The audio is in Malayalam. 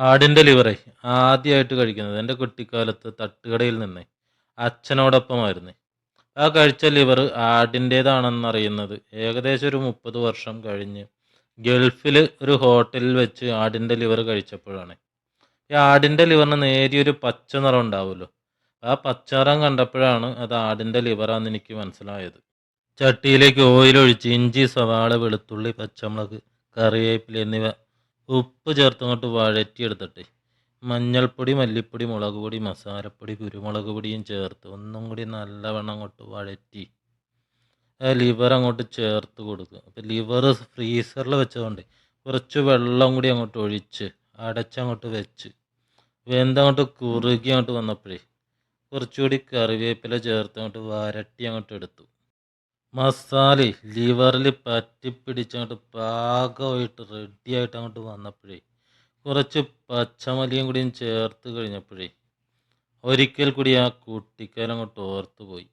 ആടിൻ്റെ ലിവറേ ആദ്യമായിട്ട് കഴിക്കുന്നത് എൻ്റെ കുട്ടിക്കാലത്ത് തട്ടുകടയിൽ നിന്ന് അച്ഛനോടൊപ്പമായിരുന്നു. ആ കഴിച്ച ലിവർ ആടിൻ്റേതാണെന്നറിയുന്നത് ഏകദേശം ഒരു 30 വർഷം കഴിഞ്ഞ് ഗൾഫിൽ ഒരു ഹോട്ടലിൽ വെച്ച് ആടിൻ്റെ ലിവർ കഴിച്ചപ്പോഴാണ്. ഈ ആടിൻ്റെ ലിവറിന് നേരിയൊരു പച്ച നിറം ഉണ്ടാവുമല്ലോ, ആ പച്ച നിറം കണ്ടപ്പോഴാണ് അത് ആടിൻ്റെ ലിവറാന്ന് എനിക്ക് മനസ്സിലായത്. ചട്ടിയിലേക്ക് ഓയിലൊഴിച്ച് ഇഞ്ചി, സവാള, വെളുത്തുള്ളി, പച്ചമുളക്, കറിവേപ്പില എന്നിവ ഉപ്പ് ചേർത്തങ്ങോട്ട് വഴറ്റിയെടുത്തിട്ട് മഞ്ഞൾപ്പൊടി, മല്ലിപ്പൊടി, മുളക് പൊടി, മസാലപ്പൊടി, കുരുമുളക് പൊടിയും ചേർത്ത് ഒന്നും കൂടി നല്ലവണ്ണം അങ്ങോട്ട് വഴറ്റി ലിവർ അങ്ങോട്ട് ചേർത്ത് കൊടുക്കുക. അപ്പോൾ ലിവർ ഫ്രീസറിൽ വെച്ചതുകൊണ്ട് കുറച്ച് വെള്ളം കൂടി അങ്ങോട്ട് ഒഴിച്ച് അടച്ചങ്ങോട്ട് വെച്ച് വെന്തങ്ങോട്ട് കുറുകി അങ്ങോട്ട് വന്നപ്പോഴേ കുറച്ചുകൂടി കറിവേപ്പില ചേർത്ത് അങ്ങോട്ട് വരട്ടി അങ്ങോട്ട് എടുത്തു. മസാല ലിവറിൽ പറ്റിപ്പിടിച്ചങ്ങോട്ട് പാകമായിട്ട് റെഡിയായിട്ട് അങ്ങോട്ട് വന്നപ്പോഴേ കുറച്ച് പച്ചമല്ലിയും കൂടിയും ചേർത്ത് കഴിഞ്ഞപ്പോഴേ ഒരിക്കൽ കൂടി ആ കുട്ടിക്കാലം അങ്ങോട്ട് ഓർത്തു പോയി.